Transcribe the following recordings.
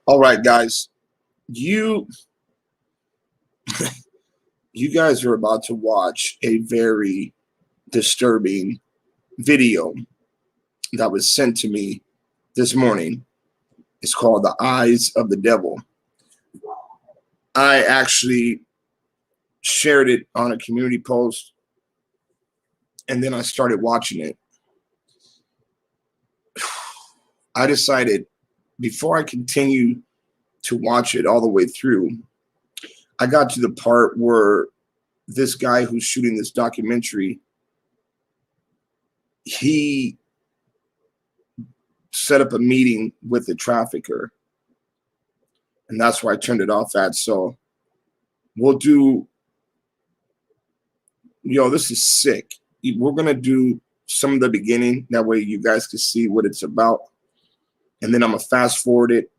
All right, guys, you you guys are about to watch a very disturbing video that was sent to me this morning. It's called The Eyes of the Devil. I actually shared it on a community post, and then I started watching it. I decided before I continue to watch it all the way through, I got to the part where this guy who's shooting this documentary, he set up a meeting with the trafficker, and that's where I turned it off at. So we'll do, this is sick. We're gonna do some of the beginning, that way you guys can see what it's about, and then I'm gonna fast forward it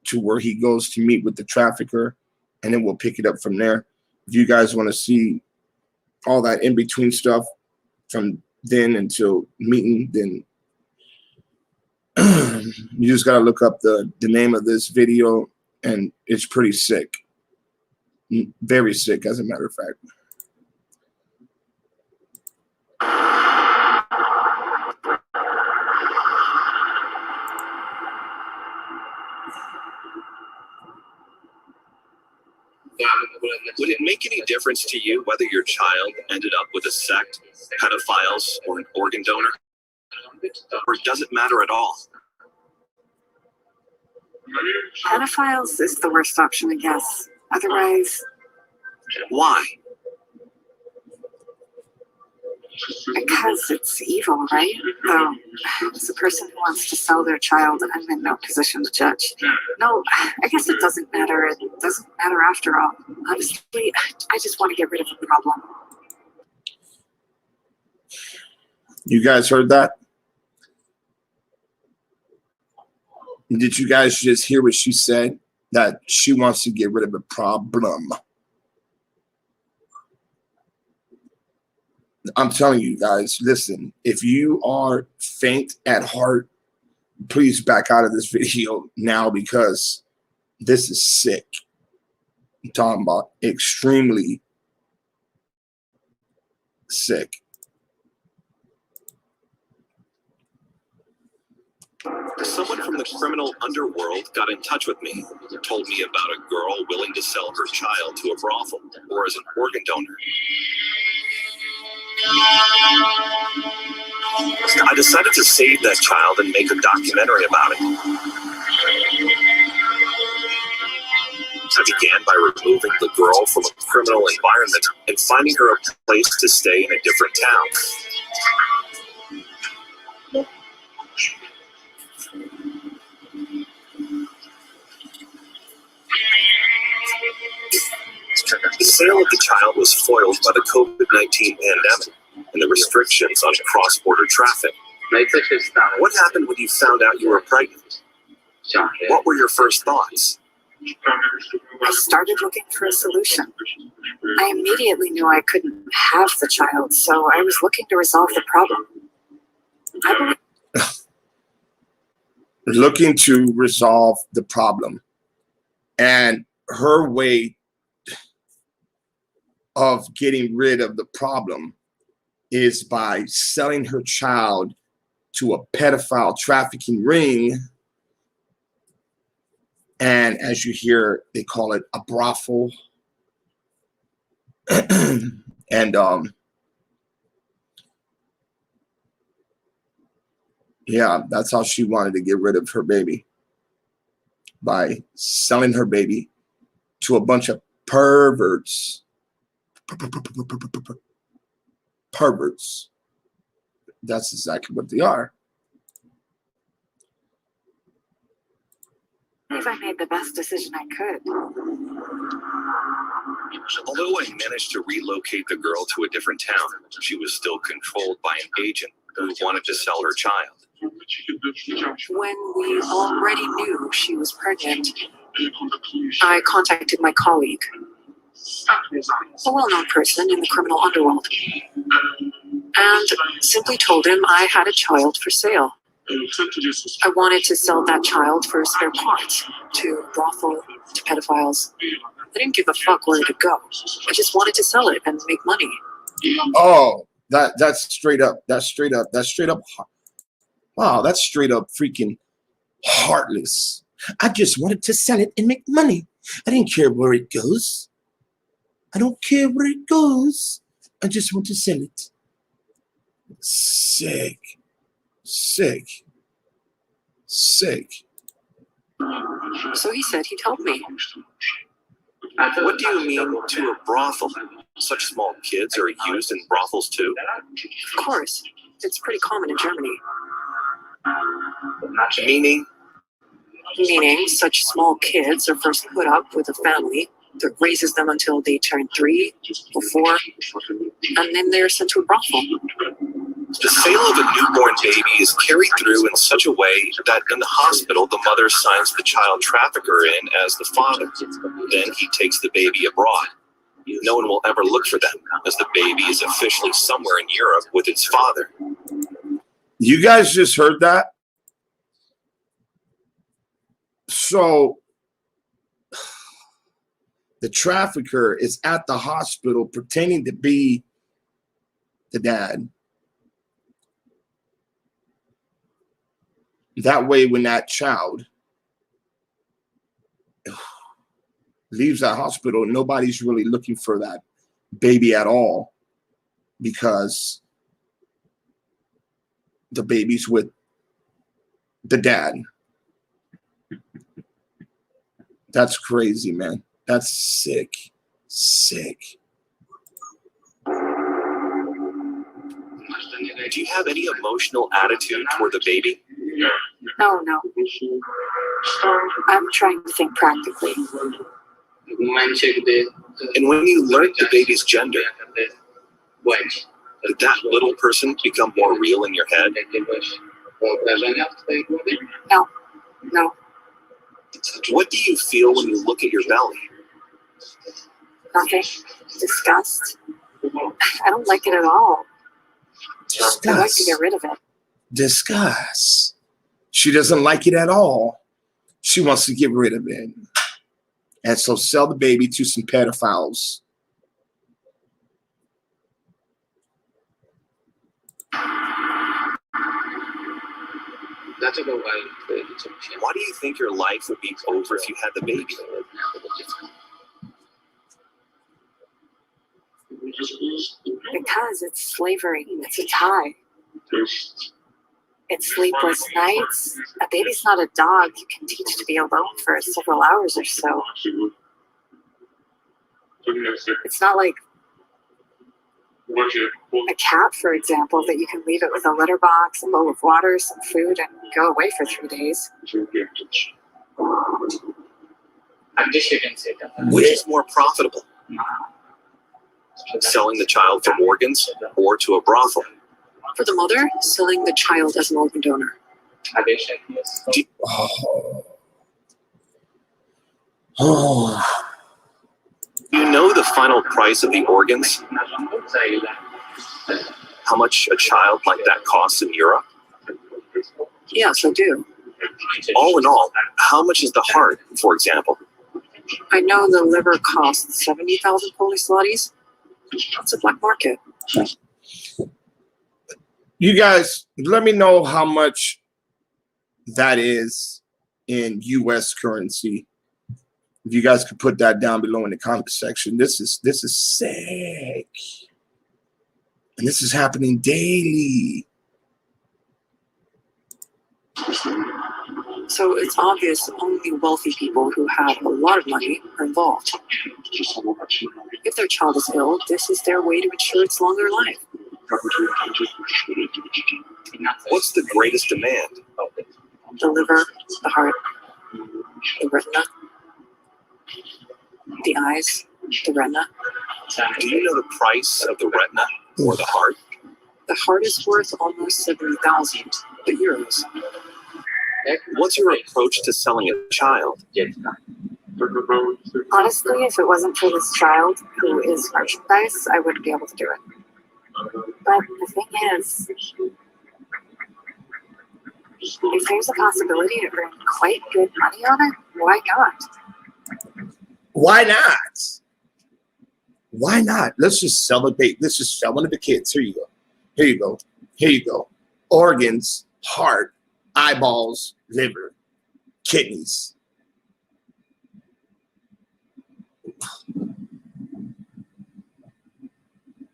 to where he goes to meet with the trafficker, and then we'll pick it up from there. If you guys want to see all that in between stuff from then until meeting, then you just got to look up the name of this video, and it's pretty sick. Very sick, as a matter of fact. Would it make any difference to you whether your child ended up with a sect, pedophiles, or an organ donor? Or does it matter at all? Pedophiles is the worst option, I guess. Otherwise... Why? Because it's evil, right? Though, as a person who wants to sell their child, I'm in no position to judge. No, I guess it doesn't matter. It doesn't matter after all. Honestly, I just want to get rid of the problem. You guys heard that? Did you guys just hear what she said? That she wants to get rid of a problem. I'm telling you guys, listen, if you are faint at heart, please back out of this video now, because this is sick. I'm talking about extremely sick. Someone from the criminal underworld got in touch with me, told me about a girl willing to sell her child to a brothel or as an organ donor. I decided to save that child and make a documentary about it. I began by removing the girl from a criminal environment and finding her a place to stay in a different town. The sale of the child was foiled by the COVID-19 pandemic and the restrictions on cross-border traffic. What happened when you found out you were pregnant? What were your first thoughts? I started looking for a solution. I immediately knew I couldn't have the child, so I was looking to resolve the problem. Looking to resolve the problem. And her way of getting rid of the problem is by selling her child to a pedophile trafficking ring. And as you hear, they call it a brothel. And yeah, that's how she wanted to get rid of her baby, by selling her baby to a bunch of perverts. Perverts. That's exactly what they are. I believe I made the best decision I could. Although I managed to relocate the girl to a different town, she was still controlled by an agent who wanted to sell her child. When we already knew she was pregnant, I contacted my colleague, a well-known person in the criminal underworld, and simply told him I had a child for sale. I wanted to sell that child for spare parts to brothel, to pedophiles. I didn't give a fuck where to go. I just wanted to sell it and make money. Oh, that's straight up. That's straight up. That's straight up. Wow, that's straight up freaking heartless. I just wanted to sell it and make money. I didn't care where it goes. I don't care where it goes. I just want to sell it. Sick. Sick. Sick. So he said he'd help me. What do you mean to a brothel? Such small kids are used in brothels too? Of course. It's pretty common in Germany. Meaning? Meaning, such small kids are first put up with a family that raises them until they turn 3 or 4, and then they're sent to a brothel. The sale of a newborn baby is carried through in such a way that in the hospital, the mother signs the child trafficker in as the father. Then he takes the baby abroad. No one will ever look for them, as the baby is officially somewhere in Europe with its father. You guys just heard that? So the trafficker is at the hospital pretending to be the dad. That way, when that child leaves that hospital, nobody's really looking for that baby at all, because the baby's with the dad. That's crazy, man. That's sick. Sick. Do you have any emotional attitude toward the baby? No. I'm trying to think practically. And when you learned the baby's gender, did that little person become more real in your head? No. What do you feel when you look at your belly? Nothing. Disgust. I don't like it at all. Disgust. I'd like to get rid of it. Disgust. She doesn't like it at all. She wants to get rid of it. And so sell the baby to some pedophiles. Why do you think your life would be over if you had the baby? Because it's slavery. It's a tie. It's sleepless nights. A baby's not a dog you can teach to be alone for several hours or so. It's not like a cat, for example, that you can leave it with a litter box, a bowl of water, some food, and go away for 3 days. Which is more profitable? Selling the child for organs or to a brothel? For the mother, selling the child as an organ donor. Do you know the final price of the organs? How much a child like that costs in Europe? Yes, I do. All in all, how much is the heart, for example? I know the liver costs 70,000 Polish zlotys. That's a black market. You guys, let me know how much that is in US currency. If you guys could put that down below in the comment section. This is sick. And this is happening daily. So it's obvious only wealthy people who have a lot of money are involved. If their child is ill, this is their way to ensure its longer life. What's the greatest demand? The liver, the heart, the retina, the eyes, the retina. Do you know the price of the retina or the heart? The heart is worth almost 70,000 euros. What's your approach to selling a child? Honestly, if it wasn't for this child who is merchandise, I wouldn't be able to do it. But the thing is, If there's a possibility to earn quite good money on it, why not? Why not? Why not? Let's just celebrate. Let's just sell one of the kids. Here you go. Here you go. Here you go. Organs, heart, eyeballs, liver, kidneys.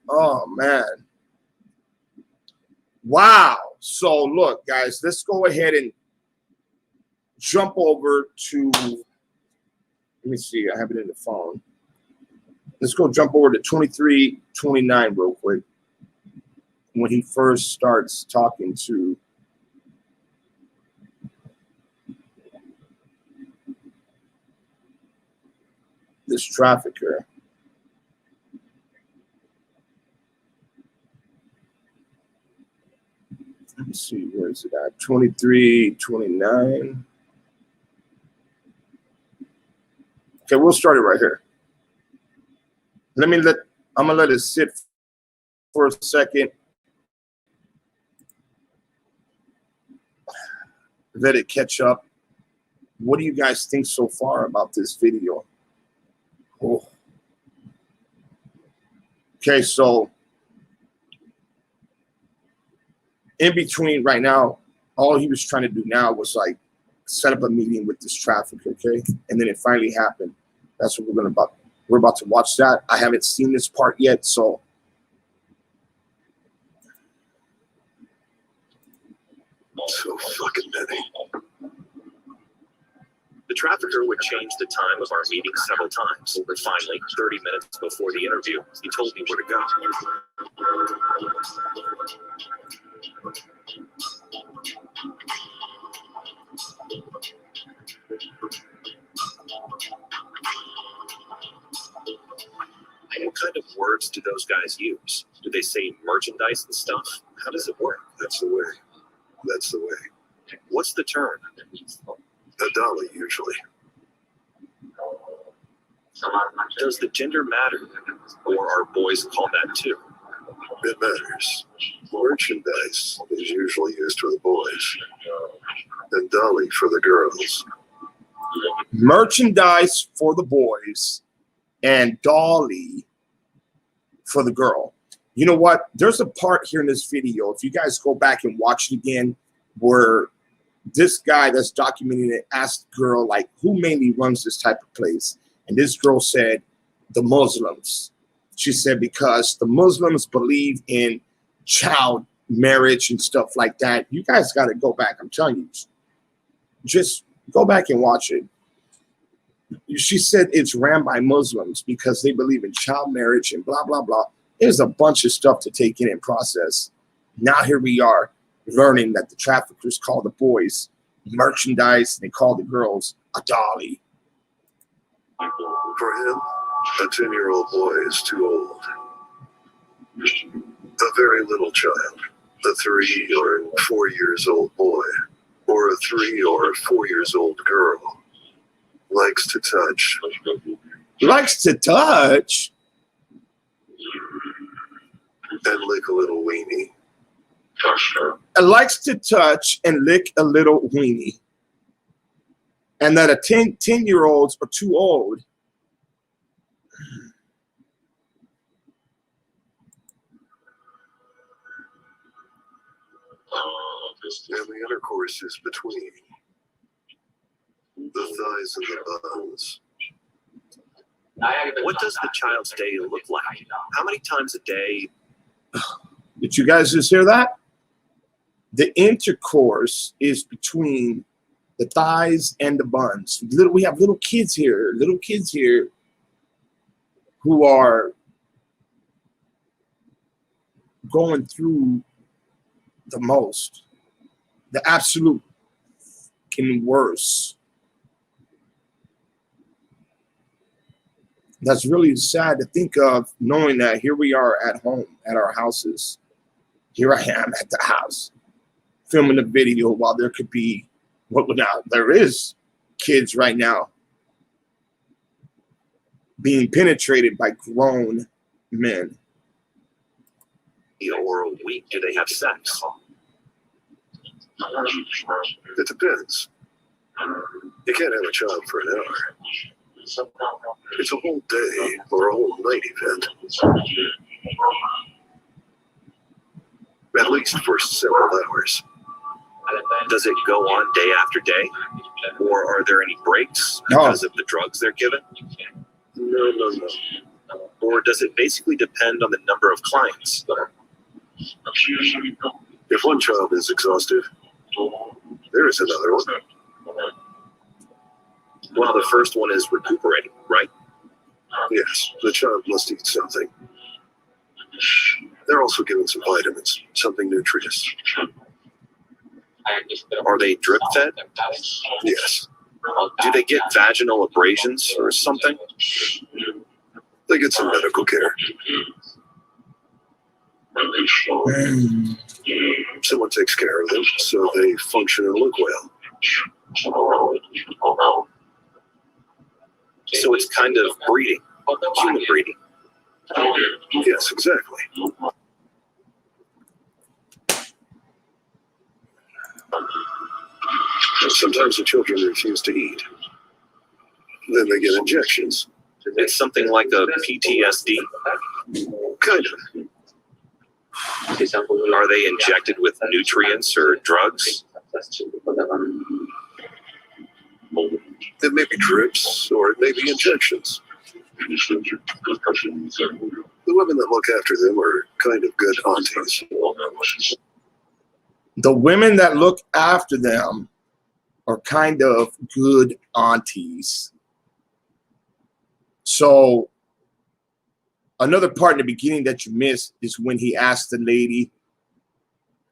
Oh, man. Wow. So, look, guys, let's go ahead and jump over to, let me see. I have it in the phone. Let's go jump over to 2329 real quick. When he first starts talking to this trafficker. Let's see, where is it at? 2329. Okay, we'll start it right here. I'm gonna let it sit for a second. Let it catch up. What do you guys think so far about this video? Oh. Okay, so in between right now, all he was trying to do now was like set up a meeting with this trafficker, okay? And then it finally happened. That's what we're about to watch that. I haven't seen this part yet, so so fucking many. The trafficker would change the time of our meeting several times, but finally, 30 minutes before the interview, he told me where to go. What kind of words do those guys use? Do they say merchandise and stuff? How does it work? That's the way. That's the way. What's the term? A dolly, usually. Does the gender matter? Or are boys called that too? It matters. Merchandise is usually used for the boys, and dolly for the girls. merchandise for the boys and dolly for the girl. You know what? There's a part here in this video, if you guys go back and watch it again, where this guy that's documenting it asked the girl, like, who mainly runs this type of place? And this girl said, the Muslims. She said, because the Muslims believe in child marriage and stuff like that. You guys got to go back. I'm telling you, just go back and watch it. She said it's ran by Muslims because they believe in child marriage and blah, blah, blah. There's a bunch of stuff to take in and process. Now here we are learning that the traffickers call the boys merchandise and they call the girls a dolly. For him, a 10-year-old boy is too old. A very little child, a 3 or 4 years old boy, or a 3 or 4 years old girl, likes to touch. Likes to touch? And lick a little weenie. Likes to touch and lick a little weenie. And that a 10-year-olds are too old. And the intercourse is between the thighs and the buns. What does the child's day look like? How many times a day? Did you guys just hear that? The intercourse is between the thighs and the buns. We have little kids here who are going through the most, the absolute fucking worst. That's really sad to think of, knowing that here we are at home, at our houses. Here I am at the house, filming a video while there could be, there is kids right now being penetrated by grown men. Or a week do they have sex? It depends. You can't have a child for an hour. It's a whole day or a whole night event. At least for several hours. Does it go on day after day? Or are there any breaks because of the drugs they're given? No. Or does it basically depend on the number of clients? If one child is exhausted, there is another one. Well, the first one is recuperating, right? Yes, the child must eat something. They're also given some vitamins, something nutritious. Are they drip fed? Yes, Do they get vaginal abrasions or something? they get some medical care. Someone takes care of them so they function and look well. So it's kind of breeding, human breeding. Yes, exactly. Sometimes the children refuse to eat. Then they get injections. It's something like a PTSD. Kind of. Are they injected with nutrients or drugs? It may be drips or it may be injections. The women that look after them are kind of good aunties. The women that look after them are kind of good aunties. So another part in the beginning that you missed is when he asked the lady,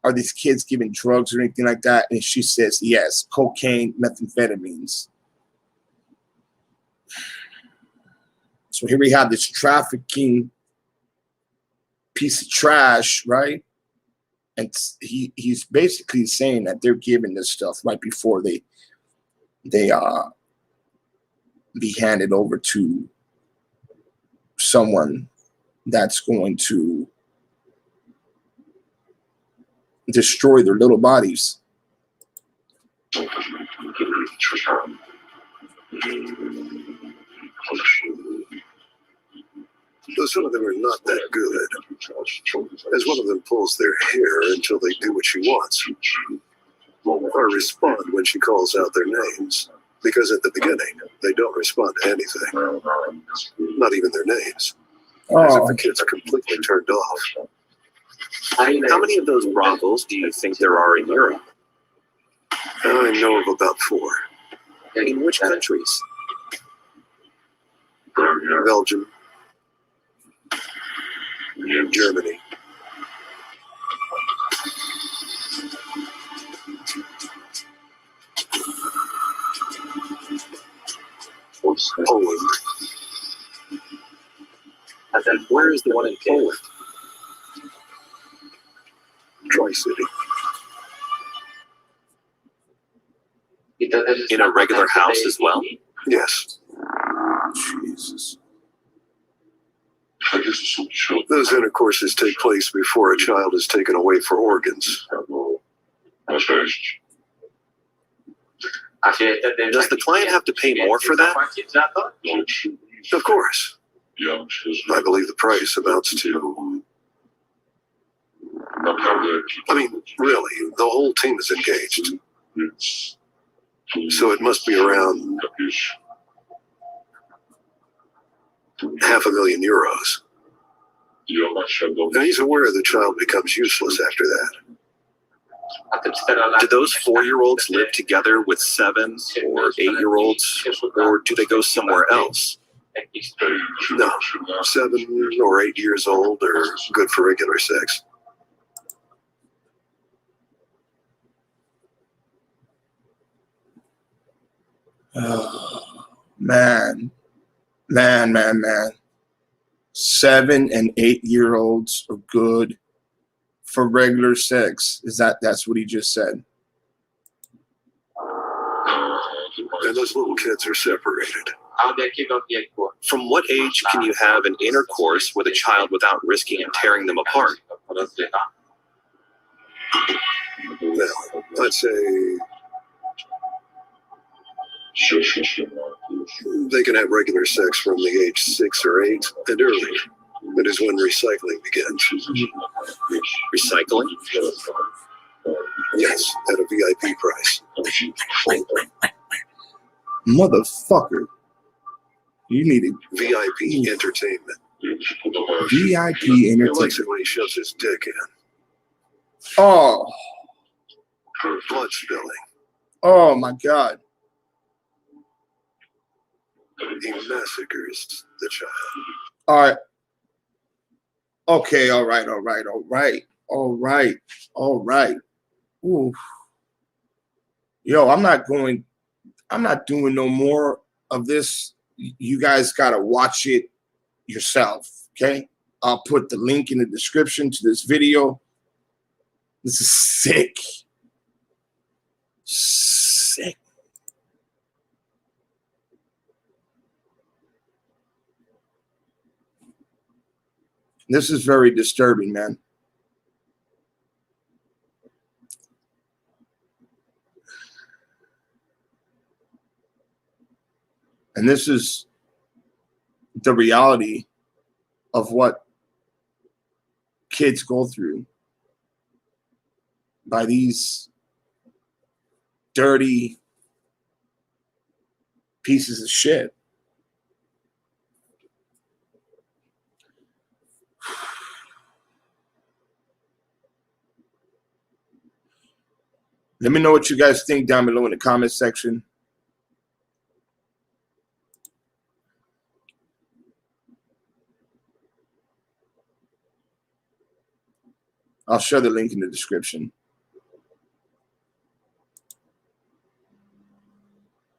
are these kids given drugs or anything like that? And she says, yes, cocaine, methamphetamines. So here we have this trafficking piece of trash, right? And he's basically saying that they're giving this stuff right before they be handed over to someone that's going to destroy their little bodies. Though some of them are not that good, as one of them pulls their hair until they do what she wants, or respond when she calls out their names, because at the beginning, they don't respond to anything, not even their names, as if the kids are completely turned off. How many of those brothels do you think there are in Europe? I know of about 4. In which countries? Belgium, Germany, Poland. Where is the one in Poland? Tri-City. In a regular house as well? Yes. Jesus. Those intercourses take place before a child is taken away for organs. Does the client have to pay more for that? Of course. I believe the price amounts to... I mean, really, the whole team is engaged. So it must be around €500,000. Now he's aware the child becomes useless after that. Do those 4-year-olds live together with 7 or 8-year-olds, or do they go somewhere else? No, 7 or 8 years old are good for regular sex. Oh, man. 7 and 8-year-olds are good for regular sex. That's what he just said? And those little kids are separated. From what age can you have an intercourse with a child without risking tearing them apart? Now, I'd say they can have regular sex from the age 6 or 8 and earlier. That is when recycling begins. Recycling? Yes, at a VIP price. Motherfucker. You need it. VIP entertainment. VIP He likes entertainment. it when he shoves his dick in. Oh, Blood spilling. oh my God. He massacres the child. All right. Okay, all right, all right, all right, all right, all right. Ooh. Yo, I'm not doing no more of this. You guys gotta watch it yourself, okay? I'll put the link in the description to this video. This is sick. Sick. This is very disturbing, man. And this is the reality of what kids go through by these dirty pieces of shit. Let me know what you guys think down below in the comment section. I'll share the link in the description.